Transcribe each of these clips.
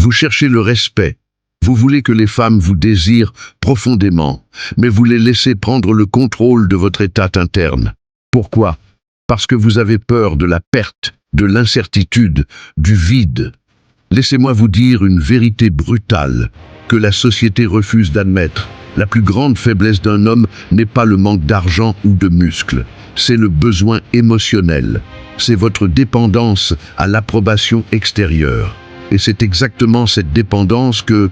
Vous cherchez le respect. Vous voulez que les femmes vous désirent profondément, mais vous les laissez prendre le contrôle de votre état interne. Pourquoi? Parce que vous avez peur de la perte, de l'incertitude, du vide. Laissez-moi vous dire une vérité brutale que la société refuse d'admettre. La plus grande faiblesse d'un homme n'est pas le manque d'argent ou de muscles, c'est le besoin émotionnel. C'est votre dépendance à l'approbation extérieure. Et c'est exactement cette dépendance que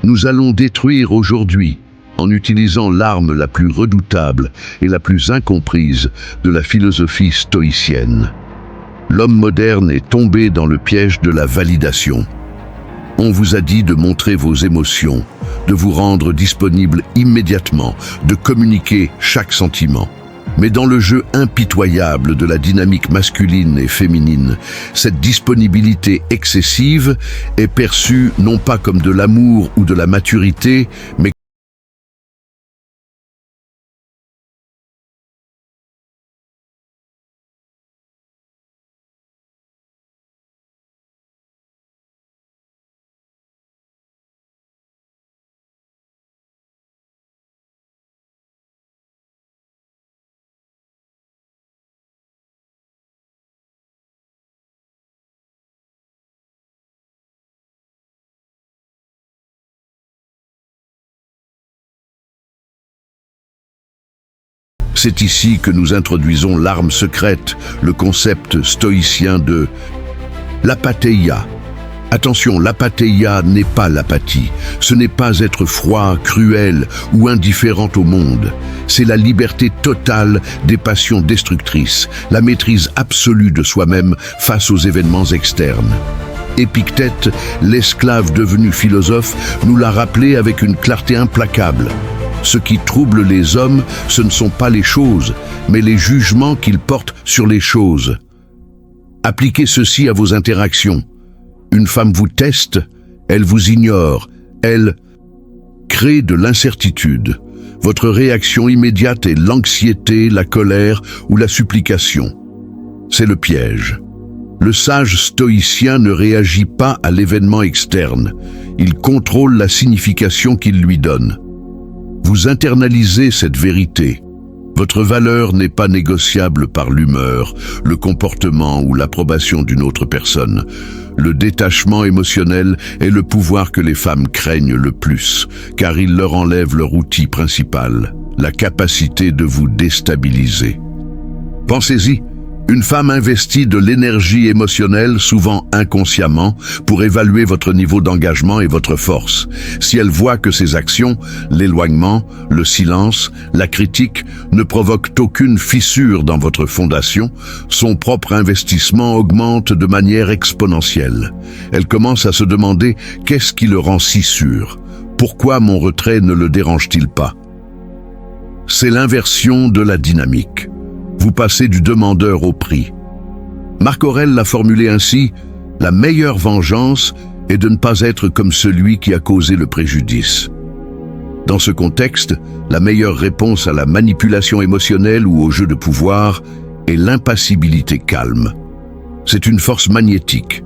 nous allons détruire aujourd'hui en utilisant l'arme la plus redoutable et la plus incomprise de la philosophie stoïcienne. L'homme moderne est tombé dans le piège de la validation. On vous a dit de montrer vos émotions, de vous rendre disponible immédiatement, de communiquer chaque sentiment. Mais dans le jeu impitoyable de la dynamique masculine et féminine, cette disponibilité excessive est perçue non pas comme de l'amour ou de la maturité, mais c'est ici que nous introduisons l'arme secrète, le concept stoïcien de l'apatheia. Attention, l'apatheia n'est pas l'apathie. Ce n'est pas être froid, cruel ou indifférent au monde. C'est la liberté totale des passions destructrices, la maîtrise absolue de soi-même face aux événements externes. Épictète, l'esclave devenu philosophe, nous l'a rappelé avec une clarté implacable. Ce qui trouble les hommes, ce ne sont pas les choses, mais les jugements qu'ils portent sur les choses. Appliquez ceci à vos interactions. Une femme vous teste, elle vous ignore, elle crée de l'incertitude. Votre réaction immédiate est l'anxiété, la colère ou la supplication. C'est le piège. Le sage stoïcien ne réagit pas à l'événement externe. Il contrôle la signification qu'il lui donne. Vous internalisez cette vérité. Votre valeur n'est pas négociable par l'humeur, le comportement ou l'approbation d'une autre personne. Le détachement émotionnel est le pouvoir que les femmes craignent le plus, car il leur enlève leur outil principal, la capacité de vous déstabiliser. Pensez-y. Une femme investit de l'énergie émotionnelle, souvent inconsciemment, pour évaluer votre niveau d'engagement et votre force. Si elle voit que ses actions, l'éloignement, le silence, la critique, ne provoquent aucune fissure dans votre fondation, son propre investissement augmente de manière exponentielle. Elle commence à se demander qu'est-ce qui le rend si sûr? Pourquoi mon retrait ne le dérange-t-il pas? C'est l'inversion de la dynamique. Vous passez du demandeur au pris. Marc Aurèle l'a formulé ainsi: la meilleure vengeance est de ne pas être comme celui qui a causé le préjudice. Dans ce contexte, la meilleure réponse à la manipulation émotionnelle ou au jeu de pouvoir est l'impassibilité calme. C'est une force magnétique.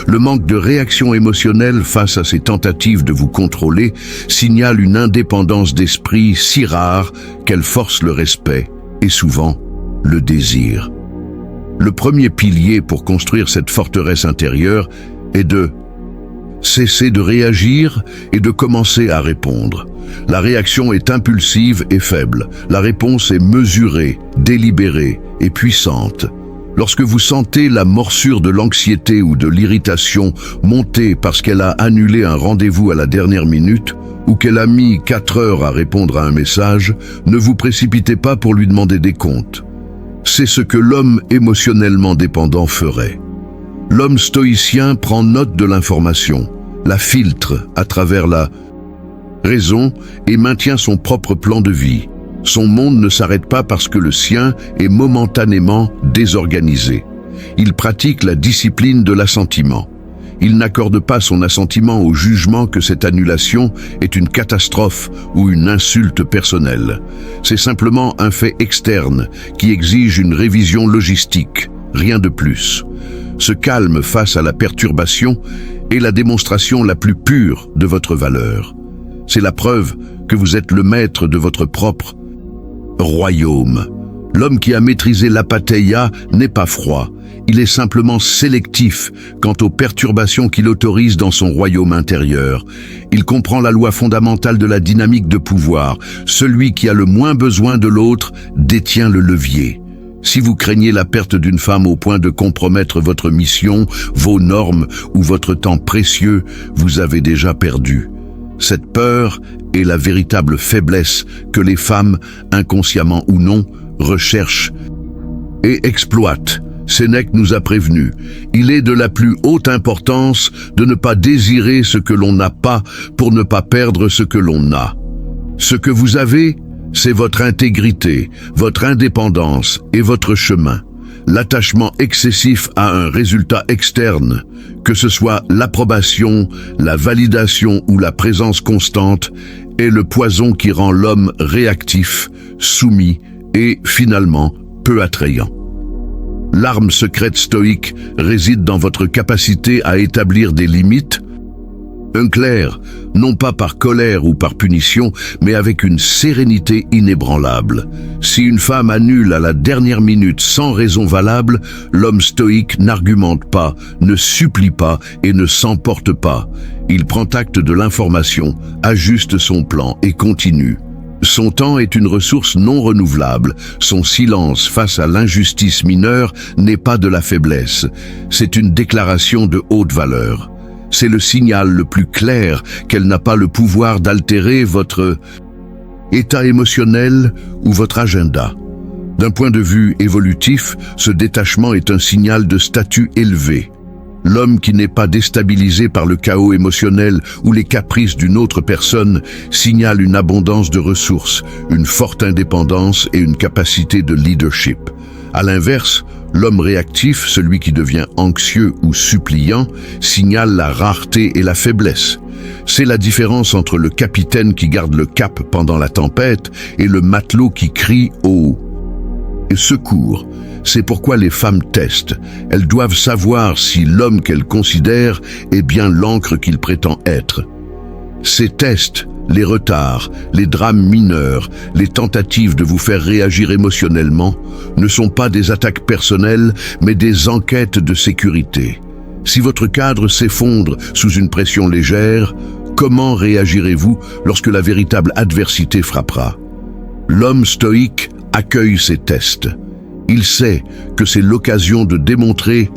Le manque de réaction émotionnelle face à ces tentatives de vous contrôler signale une indépendance d'esprit si rare qu'elle force le respect et souvent le désir. Le premier pilier pour construire cette forteresse intérieure est de cesser de réagir et de commencer à répondre. La réaction est impulsive et faible. La réponse est mesurée, délibérée et puissante. Lorsque vous sentez la morsure de l'anxiété ou de l'irritation monter parce qu'elle a annulé un rendez-vous à la dernière minute ou qu'elle a mis 4 heures à répondre à un message, ne vous précipitez pas pour lui demander des comptes. C'est ce que l'homme émotionnellement dépendant ferait. L'homme stoïcien prend note de l'information, la filtre à travers la raison et maintient son propre plan de vie. Son monde ne s'arrête pas parce que le sien est momentanément désorganisé. Il pratique la discipline de l'assentiment. Il n'accorde pas son assentiment au jugement que cette annulation est une catastrophe ou une insulte personnelle. C'est simplement un fait externe qui exige une révision logistique, rien de plus. Ce calme face à la perturbation est la démonstration la plus pure de votre valeur. C'est la preuve que vous êtes le maître de votre propre royaume. L'homme qui a maîtrisé l'apatheia n'est pas froid, il est simplement sélectif quant aux perturbations qu'il autorise dans son royaume intérieur. Il comprend la loi fondamentale de la dynamique de pouvoir. Celui qui a le moins besoin de l'autre détient le levier. Si vous craignez la perte d'une femme au point de compromettre votre mission, vos normes ou votre temps précieux, vous avez déjà perdu. Cette peur est la véritable faiblesse que les femmes, inconsciemment ou non, recherchent et exploitent. Sénèque nous a prévenus. Il est de la plus haute importance de ne pas désirer ce que l'on n'a pas pour ne pas perdre ce que l'on a. Ce que vous avez, c'est votre intégrité, votre indépendance et votre chemin. L'attachement excessif à un résultat externe, que ce soit l'approbation, la validation ou la présence constante, est le poison qui rend l'homme réactif, soumis et, finalement, peu attrayant. L'arme secrète stoïque réside dans votre capacité à établir des limites, claires, non pas par colère ou par punition, mais avec une sérénité inébranlable. Si une femme annule à la dernière minute sans raison valable, l'homme stoïque n'argumente pas, ne supplie pas et ne s'emporte pas. Il prend acte de l'information, ajuste son plan et continue. Son temps est une ressource non renouvelable. Son silence face à l'injustice mineure n'est pas de la faiblesse. C'est une déclaration de haute valeur. C'est le signal le plus clair qu'elle n'a pas le pouvoir d'altérer votre état émotionnel ou votre agenda. D'un point de vue évolutif, ce détachement est un signal de statut élevé. L'homme qui n'est pas déstabilisé par le chaos émotionnel ou les caprices d'une autre personne signale une abondance de ressources, une forte indépendance et une capacité de leadership. À l'inverse, l'homme réactif, celui qui devient anxieux ou suppliant, signale la rareté et la faiblesse. C'est la différence entre le capitaine qui garde le cap pendant la tempête et le matelot qui crie au secours. C'est pourquoi les femmes testent. Elles doivent savoir si l'homme qu'elles considèrent est bien l'encre qu'il prétend être. Ces tests, les retards, les drames mineurs, les tentatives de vous faire réagir émotionnellement, ne sont pas des attaques personnelles, mais des enquêtes de sécurité. Si votre cadre s'effondre sous une pression légère, comment réagirez-vous lorsque la véritable adversité frappera? L'homme stoïque accueille ces tests. Il sait que c'est l'occasion de démontrer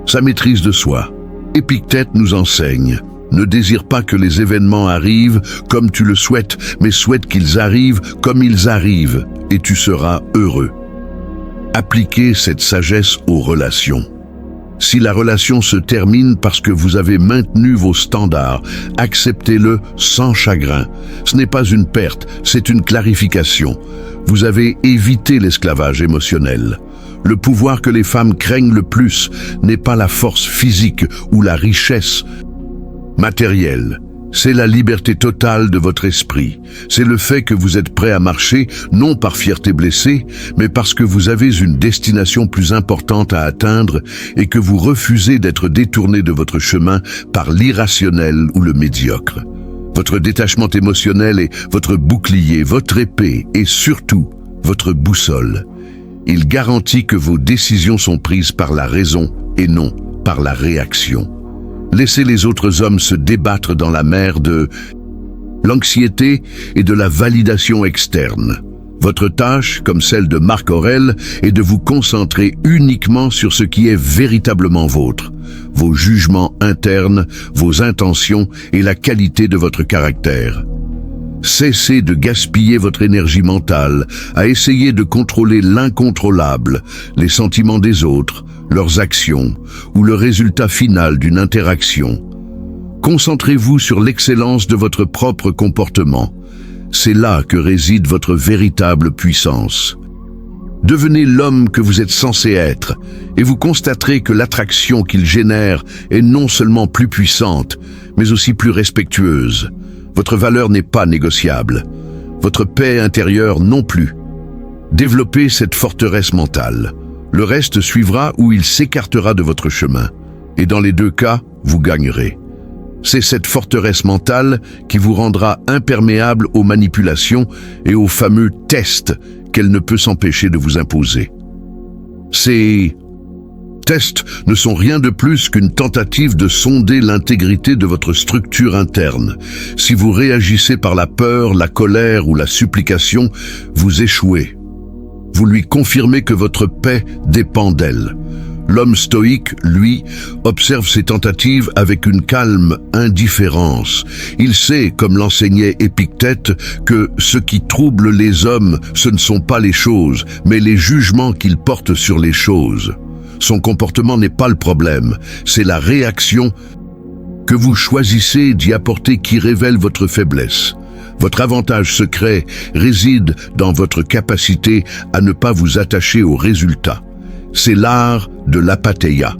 sa maîtrise de soi. Épictète nous enseigne: ne désire pas que les événements arrivent comme tu le souhaites, mais souhaite qu'ils arrivent comme ils arrivent, et tu seras heureux. Appliquez cette sagesse aux relations. Si la relation se termine parce que vous avez maintenu vos standards, acceptez-le sans chagrin. Ce n'est pas une perte, c'est une clarification. Vous avez évité l'esclavage émotionnel. Le pouvoir que les femmes craignent le plus n'est pas la force physique ou la richesse matérielle. C'est la liberté totale de votre esprit. C'est le fait que vous êtes prêt à marcher, non par fierté blessée, mais parce que vous avez une destination plus importante à atteindre et que vous refusez d'être détourné de votre chemin par l'irrationnel ou le médiocre. Votre détachement émotionnel est votre bouclier, votre épée et surtout votre boussole. Il garantit que vos décisions sont prises par la raison et non par la réaction. Laissez les autres hommes se débattre dans la mer de l'anxiété et de la validation externe. Votre tâche, comme celle de Marc Aurèle, est de vous concentrer uniquement sur ce qui est véritablement vôtre, vos jugements internes, vos intentions et la qualité de votre caractère. Cessez de gaspiller votre énergie mentale à essayer de contrôler l'incontrôlable, les sentiments des autres, leurs actions ou le résultat final d'une interaction. Concentrez-vous sur l'excellence de votre propre comportement. C'est là que réside votre véritable puissance. Devenez l'homme que vous êtes censé être et vous constaterez que l'attraction qu'il génère est non seulement plus puissante, mais aussi plus respectueuse. Votre valeur n'est pas négociable. Votre paix intérieure non plus. Développez cette forteresse mentale. Le reste suivra ou il s'écartera de votre chemin. Et dans les deux cas, vous gagnerez. C'est cette forteresse mentale qui vous rendra imperméable aux manipulations et aux fameux tests qu'elle ne peut s'empêcher de vous imposer. Ces tests ne sont rien de plus qu'une tentative de sonder l'intégrité de votre structure interne. Si vous réagissez par la peur, la colère ou la supplication, vous échouez. Vous lui confirmez que votre paix dépend d'elle. L'homme stoïque, lui, observe ces tentatives avec une calme indifférence. Il sait, comme l'enseignait Épictète, que ce qui trouble les hommes, ce ne sont pas les choses, mais les jugements qu'ils portent sur les choses. Son comportement n'est pas le problème, c'est la réaction que vous choisissez d'y apporter qui révèle votre faiblesse. Votre avantage secret réside dans votre capacité à ne pas vous attacher aux résultats. C'est l'art de l'apatheia.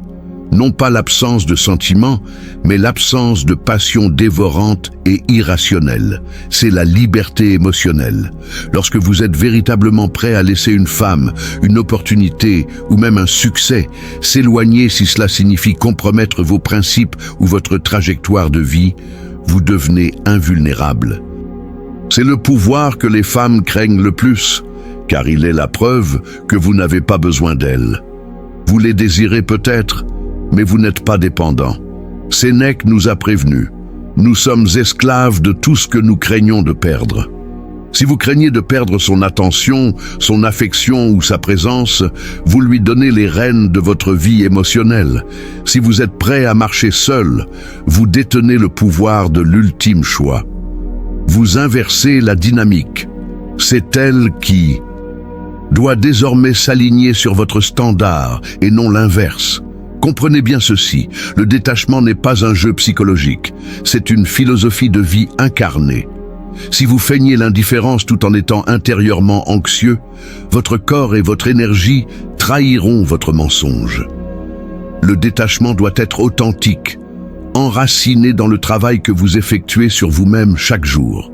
Non pas l'absence de sentiments, mais l'absence de passion dévorante et irrationnelle. C'est la liberté émotionnelle. Lorsque vous êtes véritablement prêt à laisser une femme, une opportunité ou même un succès s'éloigner si cela signifie compromettre vos principes ou votre trajectoire de vie, vous devenez invulnérable. C'est le pouvoir que les femmes craignent le plus, car il est la preuve que vous n'avez pas besoin d'elles. Vous les désirez peut-être, mais vous n'êtes pas dépendant. Sénèque nous a prévenus. Nous sommes esclaves de tout ce que nous craignons de perdre. Si vous craignez de perdre son attention, son affection ou sa présence, vous lui donnez les rênes de votre vie émotionnelle. Si vous êtes prêt à marcher seul, vous détenez le pouvoir de l'ultime choix. Vous inversez la dynamique. C'est elle qui doit désormais s'aligner sur votre standard et non l'inverse. Comprenez bien ceci, le détachement n'est pas un jeu psychologique, c'est une philosophie de vie incarnée. Si vous feignez l'indifférence tout en étant intérieurement anxieux, votre corps et votre énergie trahiront votre mensonge. Le détachement doit être authentique, enraciné dans le travail que vous effectuez sur vous-même chaque jour.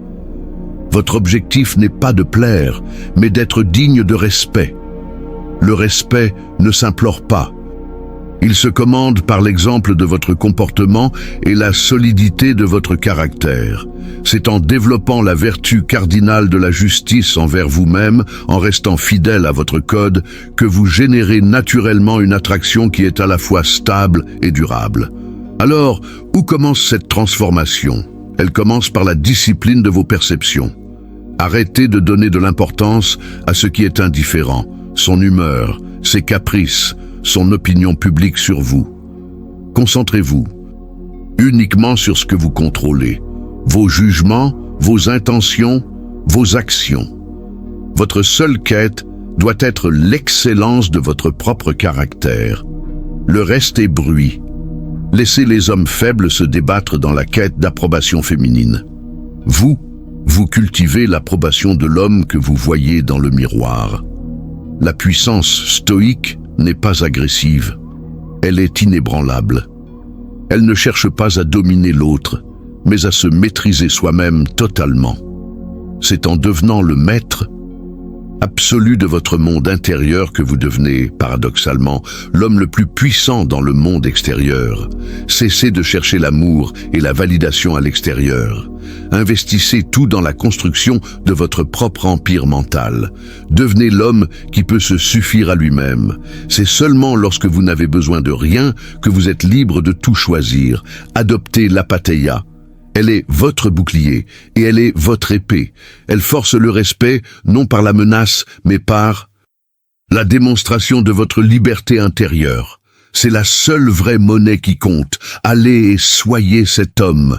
Votre objectif n'est pas de plaire, mais d'être digne de respect. Le respect ne s'implore pas. Il se commande par l'exemple de votre comportement et la solidité de votre caractère. C'est en développant la vertu cardinale de la justice envers vous-même, en restant fidèle à votre code, que vous générez naturellement une attraction qui est à la fois stable et durable. Alors, où commence cette transformation ? Elle commence par la discipline de vos perceptions. Arrêtez de donner de l'importance à ce qui est indifférent, son humeur, ses caprices, son opinion publique sur vous. Concentrez-vous uniquement sur ce que vous contrôlez, vos jugements, vos intentions, vos actions. Votre seule quête doit être l'excellence de votre propre caractère. Le reste est bruit. Laissez les hommes faibles se débattre dans la quête d'approbation féminine. Vous cultivez l'approbation de l'homme que vous voyez dans le miroir. La puissance stoïque n'est pas agressive. Elle est inébranlable. Elle ne cherche pas à dominer l'autre, mais à se maîtriser soi-même totalement. C'est en devenant le maître absolu de votre monde intérieur que vous devenez, paradoxalement, l'homme le plus puissant dans le monde extérieur. Cessez de chercher l'amour et la validation à l'extérieur. Investissez tout dans la construction de votre propre empire mental. Devenez l'homme qui peut se suffire à lui-même. C'est seulement lorsque vous n'avez besoin de rien que vous êtes libre de tout choisir. Adoptez l'apatheia. Elle est votre bouclier et elle est votre épée. Elle force le respect, non par la menace, mais par la démonstration de votre liberté intérieure. C'est la seule vraie monnaie qui compte. Allez et soyez cet homme.